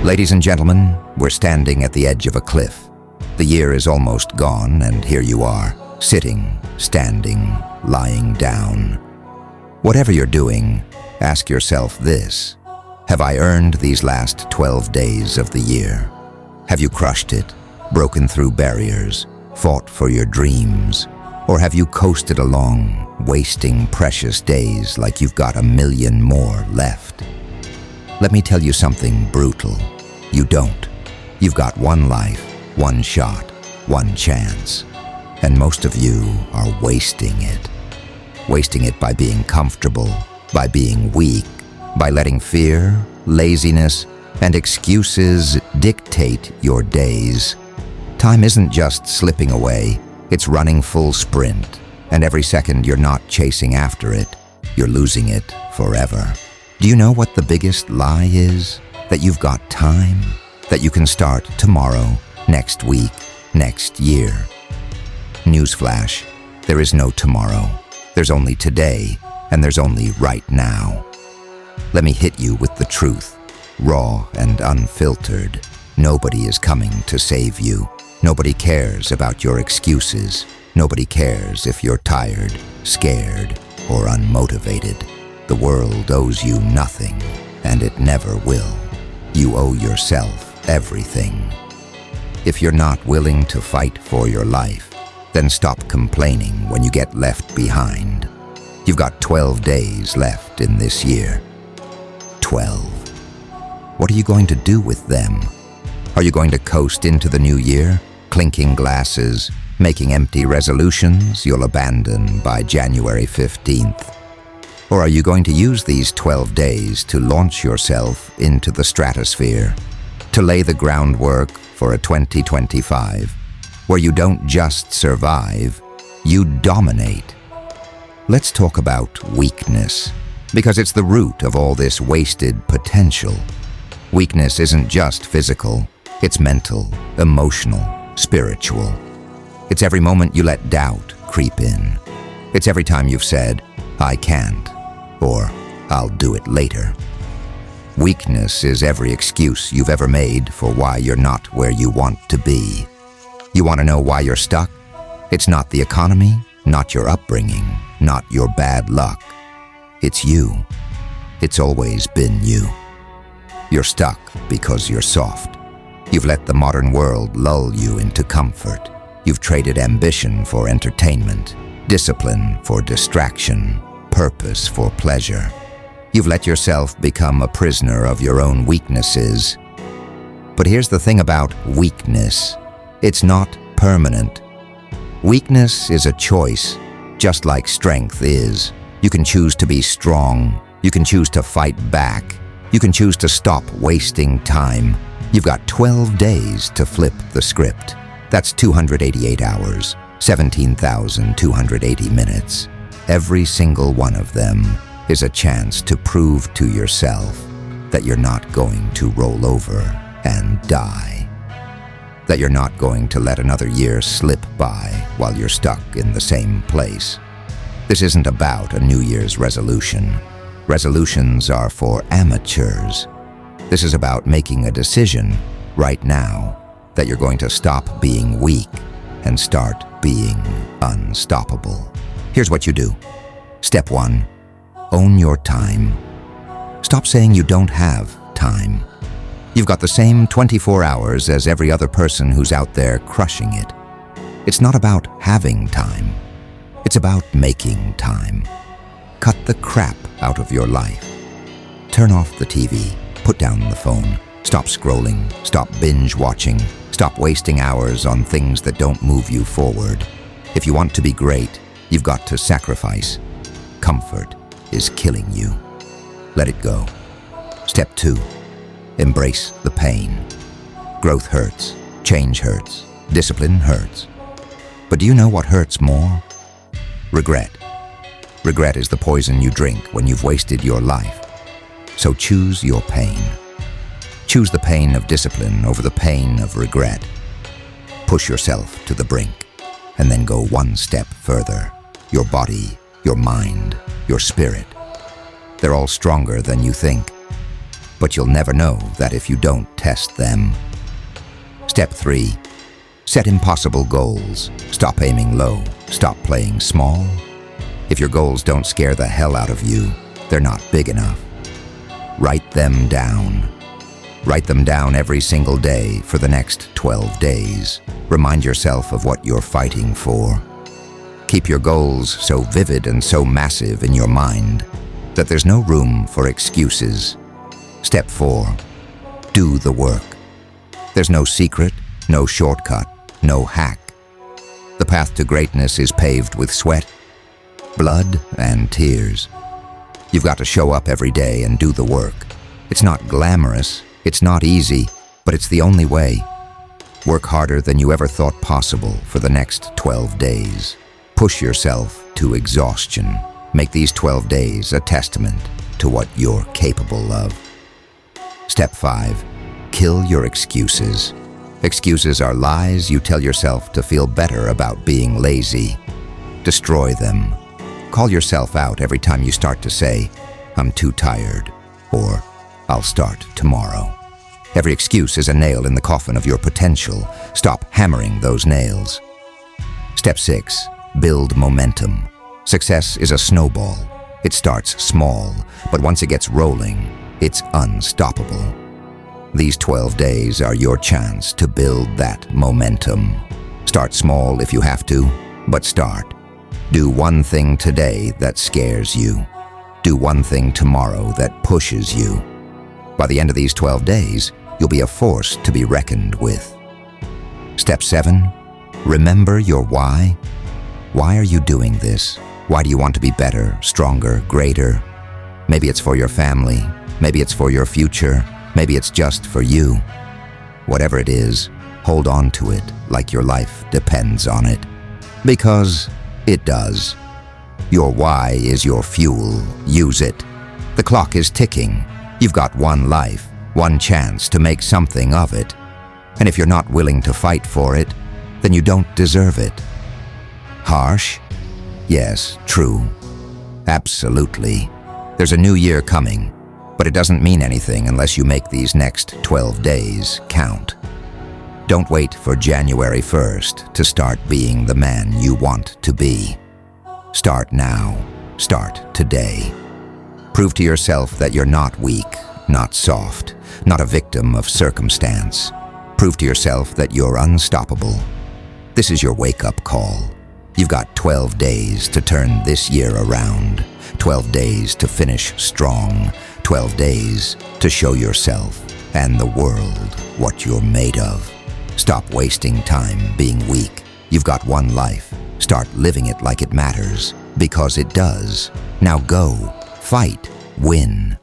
Ladies and gentlemen, we're standing at the edge of a cliff. The year is almost gone, and here you are, sitting, standing, lying down. Whatever you're doing, ask yourself this: have I earned these last 12 days of the year? Have you crushed it, broken through barriers, fought for your dreams? Or have you coasted along, wasting precious days like you've got a million more left? Let me tell you something brutal. You don't. You've got one life, one shot, one chance. And most of you are wasting it. Wasting it by being comfortable, by being weak, by letting fear, laziness, and excuses dictate your days. Time isn't just slipping away, it's running full sprint. And every second you're not chasing after it, you're losing it forever. Do you know what the biggest lie is? That you've got time, that you can start tomorrow, next week, next year. Newsflash, there is no tomorrow. There's only today, and there's only right now. Let me hit you with the truth, raw and unfiltered. Nobody is coming to save you. Nobody cares about your excuses. Nobody cares if you're tired, scared, or unmotivated. The world owes you nothing, and it never will. You owe yourself everything. If you're not willing to fight for your life, then stop complaining when you get left behind. You've got 12 days left in this year. 12. What are you going to do with them? Are you going to coast into the new year, clinking glasses, making empty resolutions you'll abandon by January 15th? Or are you going to use these 12 days to launch yourself into the stratosphere, to lay the groundwork for a 2025 where you don't just survive, you dominate? Let's talk about weakness, because it's the root of all this wasted potential. Weakness isn't just physical, it's mental, emotional, spiritual. It's every moment you let doubt creep in. It's every time you've said, "I can't," or "I'll do it later." Weakness is every excuse you've ever made for why you're not where you want to be. You want to know why you're stuck? It's not the economy, not your upbringing, not your bad luck. It's you. It's always been you. You're stuck because you're soft. You've let the modern world lull you into comfort. You've traded ambition for entertainment, discipline for distraction, purpose for pleasure. You've let yourself become a prisoner of your own weaknesses. But here's the thing about weakness. It's not permanent. Weakness is a choice, just like strength is. You can choose to be strong. You can choose to fight back. You can choose to stop wasting time. You've got 12 days to flip the script. That's 288 hours, 17,280 minutes. Every single one of them is a chance to prove to yourself that you're not going to roll over and die. That you're not going to let another year slip by while you're stuck in the same place. This isn't about a New Year's resolution. Resolutions are for amateurs. This is about making a decision right now that you're going to stop being weak and start being unstoppable. Here's what you do. Step 1, own your time. Stop saying you don't have time. You've got the same 24 hours as every other person who's out there crushing it. It's not about having time. It's about making time. Cut the crap out of your life. Turn off the TV. Put down the phone. Stop scrolling. Stop binge watching. Stop wasting hours on things that don't move you forward. If you want to be great, you've got to sacrifice. Comfort is killing you. Let it go. Step 2, embrace the pain. Growth hurts. Change hurts. Discipline hurts. But do you know what hurts more? Regret. Regret is the poison you drink when you've wasted your life. So choose your pain. Choose the pain of discipline over the pain of regret. Push yourself to the brink, and then go one step further. Your body, your mind, your spirit. They're all stronger than you think. but you'll never know that if you don't test them. Step 3. Set impossible goals. Stop aiming low. Stop playing small. If your goals don't scare the hell out of you, they're not big enough. Write them down. Write them down every single day for the next 12 days. Remind yourself of what you're fighting for. Keep your goals so vivid and so massive in your mind that there's no room for excuses. Step 4. Do the work. There's no secret, no shortcut, no hack. The path to greatness is paved with sweat, blood, and tears. You've got to show up every day and do the work. It's not glamorous, it's not easy, but it's the only way. Work harder than you ever thought possible for the next 12 days. Push yourself to exhaustion. Make these 12 days a testament to what you're capable of. Step 5. Kill your excuses. Excuses are lies you tell yourself to feel better about being lazy. Destroy them. Call yourself out every time you start to say, "I'm too tired," or "I'll start tomorrow." Every excuse is a nail in the coffin of your potential. Stop hammering those nails. Step 6. Build momentum. Success is a snowball. It starts small, but once it gets rolling, it's unstoppable. These 12 days are your chance to build that momentum. Start small if you have to, but start. Do one thing today that scares you. Do one thing tomorrow that pushes you. By the end of these 12 days, you'll be a force to be reckoned with. Step 7. Remember your why. Why are you doing this? Why do you want to be better, stronger, greater? Maybe it's for your family. Maybe it's for your future. Maybe it's just for you. Whatever it is, hold on to it like your life depends on it. Because it does. Your why is your fuel. Use it. The clock is ticking. You've got one life, one chance to make something of it. And if you're not willing to fight for it, then you don't deserve it. Harsh? Yes, true. Absolutely. There's a new year coming, but it doesn't mean anything unless you make these next 12 days count. Don't wait for January 1st to start being the man you want to be. Start now. Start today. Prove to yourself that you're not weak, not soft, not a victim of circumstance. Prove to yourself that you're unstoppable. This is your wake-up call. You've got 12 days to turn this year around. 12 days to finish strong. 12 days to show yourself and the world what you're made of. Stop wasting time being weak. You've got one life. Start living it like it matters, because it does. Now go, fight, win.